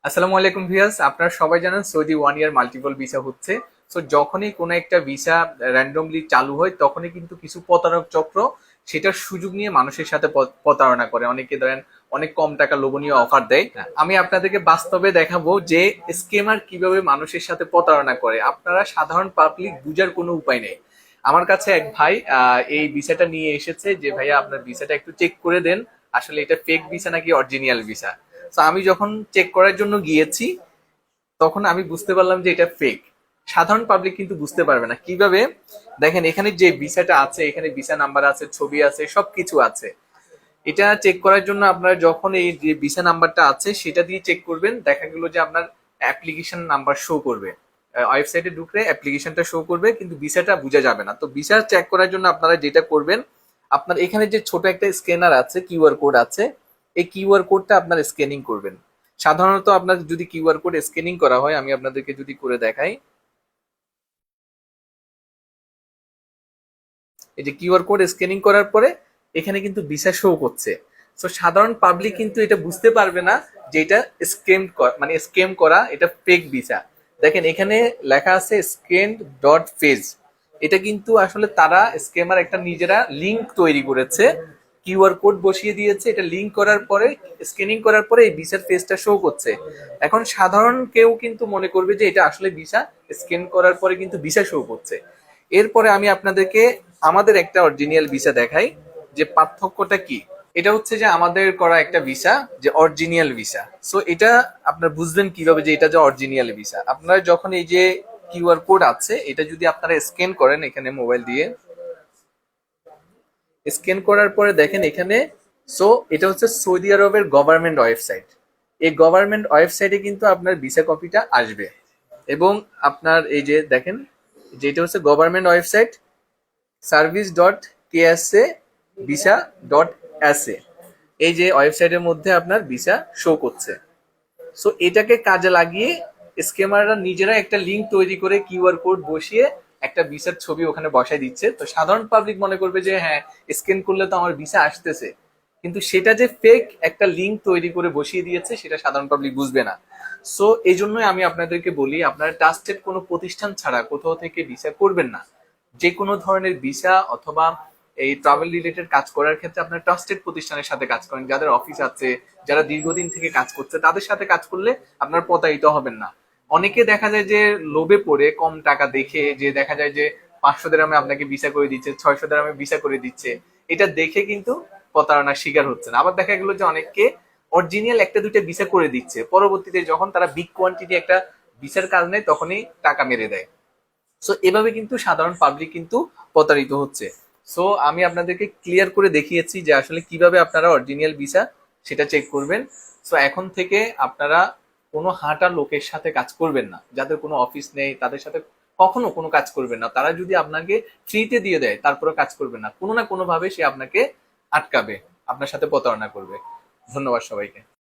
আসসালামু আলাইকুম ভিউয়ার্স, আপনারা সবাই জানেন সৌদি 1 ইয়ার মাল্টিপল ভিসা হচ্ছে। সো যখনই কোনো একটা ভিসা র্যান্ডমলি চালু হয় তখনই কিন্তু কিছু প্রতারক চক্র সেটার সুযোগ নিয়ে মানুষের সাথে প্রতারণা করে। অনেকে ধরেন অনেক কম টাকা লোভনীয় অফার দেয়। আমি আপনাদেরকে বাস্তবে দেখাবো যে স্কেমার কিভাবে মানুষের সাথে প্রতারণা করে। আপনারা সাধারণ পাবলিক বুঝার কোনো উপায় নেই। আমার কাছে এক ভাই এই ভিসাটা নিয়ে এসেছে যে ভাইয়া আপনার ভিসাটা একটু চেক করে দেন, আসলে এটা ফেক ভিসা নাকি অরিজিনাল ভিসা। তো আমি যখন চেক করার জন্য গিয়েছি তখন আমি বুঝতে পারলাম যে এটা ফেক। সাধারণ পাবলিক কিন্তু বুঝতে পারবে না কিভাবে। দেখেন এখানে যে ভিসাটা আছে, এখানে ভিসা নাম্বার আছে, ছবি আছে, সবকিছু আছে। এটা চেক করার জন্য আপনারা যখন এই যে ভিসা নাম্বারটা আছে সেটা দিয়ে চেক করবেন, দেখা গেল যে আপনার অ্যাপ্লিকেশন নাম্বার শো করবে। ওয়েবসাইটে ঢুকলে অ্যাপ্লিকেশনটা শো করবে কিন্তু ভিসাটা বোঝা যাবে না। তো ভিসা চেক করার জন্য আপনারা যেটা করবেন, আপনার এখানে যে ছোট একটা স্ক্যানার আছে, কিউআর কোড আছে, এই কিউআর কোডটা আপনার স্ক্যানিং করবেন। সাধারণত আপনার যদি কিউআর কোড স্ক্যানিং করা হয়, আমি আপনাদেরকে যদি করে দেখাই, এই যে কিউআর কোড স্ক্যানিং করার পরে এখানে কিন্তু ভিসা শো করছে। তো সাধারণ পাবলিক কিন্তু এটা বুঝতে পারবে না যে এটা স্ক্যাম, মানে স্ক্যাম করা, এটা ফেক ভিসা। দেখেন এখানে লেখা আছে স্ক্যান্ড ডট পেজ। এটা কিন্তু আসলে তারা স্ক্যামার একটা নিজেরা লিংক তৈরি করেছে, কিউআর কোড বসিয়ে দিয়েছে, এটা লিংক করার পরে স্ক্যানিং করার পরে এই ভিসার পেজটা শো করছে। এখন সাধারণ কেউ কিন্তু মনে করবে যে এটা আসলে ভিসা, স্ক্যান করার পরে কিন্তু ভিসা শো করছে। এরপরে আমি আপনাদেরকে আমাদের একটা অরিজিনাল ভিসা দেখাই যে পার্থক্যটা কি। এটা হচ্ছে যে আমাদের করা একটা ভিসা, যে অরিজিনাল ভিসা। সো এটা আপনারা বুঝবেন কিভাবে যে এটা যে অরিজিনাল ভিসা। আপনারা যখন এই যে কিউআর কোড আছে এটা যদি আপনারা স্ক্যান করেন এখানে মোবাইল দিয়ে, স্ক্যান করার পরে দেখেন এখানে, সো এটা হচ্ছে সৌদি আরবের গভর্নমেন্ট ওয়েবসাইট। এই গভর্নমেন্ট ওয়েবসাইটে কিন্তু আপনার ভিসা কপিটা আসবে। এবং আপনার এই যে দেখেন, যেটা হচ্ছে government website service dot KSA visa dot SA, এই যে ওয়েবসাইটের মধ্যে আপনার ভিসা শো করছে। সো এটাকে কাজে লাগিয়ে স্কেমাররা নিজেরা একটা লিংক তৈরি করে কিউআর কোড বসিয়ে একটা ভিসার ছবি ওখানে বসাই দিচ্ছে। তো সাধারণ পাবলিক মনে করবে যে হ্যাঁ, স্ক্যান করলে তো আমার ভিসা আসতেছে, কিন্তু সেটা যে ফেক একটা লিংক তৈরি করে বসিয়ে দিয়েছে সেটা সাধারণ পাবলিক বুঝবে না। সো এই জন্যই আমি আপনাদেরকে বলি, আপনারা ট্রাস্টেড কোনো প্রতিষ্ঠান ছাড়া কোথাও থেকে ভিসা করবেন না। যে কোনো ধরনের ভিসা অথবা এই ট্রাভেল রিলেটেড কাজ করার ক্ষেত্রে আপনার ট্রাস্টেড প্রতিষ্ঠানের সাথে কাজ করেন, যাদের অফিস আছে, যারা দীর্ঘদিন থেকে কাজ করছে, তাদের সাথে কাজ করলে আপনার প্রতারিত হবেন না। অনেকে দেখা যায় যে লোভে পড়ে কম টাকা দেখে, যে দেখা যায় যে 500 দিরহামে আপনাকে ভিসা করে দিচ্ছে, 600 দিরহামে ভিসা করে দিচ্ছে, এটা দেখে কিন্তু প্রতারণার শিকার হচ্ছে না। আবার দেখা গেল যে অনেককে অরিজিনাল একটা দুইটা ভিসা করে দিচ্ছে, পরবর্তীতে যখন তারা বিগ কোয়ান্টিটি একটা ভিসার কাজ নেয় তখনই টাকা মেরে দেয়। সো এভাবে কিন্তু সাধারণ পাবলিক কিন্তু প্রতারিত হচ্ছে। সো আমি আপনাদেরকে ক্লিয়ার করে দেখিয়েছি যে আসলে কিভাবে আপনারা অরিজিনাল ভিসা সেটা চেক করবেন। সো এখন থেকে আপনারা কোনো হাঁটা লোকের সাথে কাজ করবেন না, যাদের কোনো অফিস নেই তাদের সাথে কখনো কোনো কাজ করবেন না। তারা যদি আপনাকে ফ্রিতে দিয়ে দেয় তারপরে কাজ করবেন না, কোনো না কোনো ভাবে সে আপনাকে আটকাবে, আপনার সাথে প্রতারণা করবে। ধন্যবাদ সবাইকে।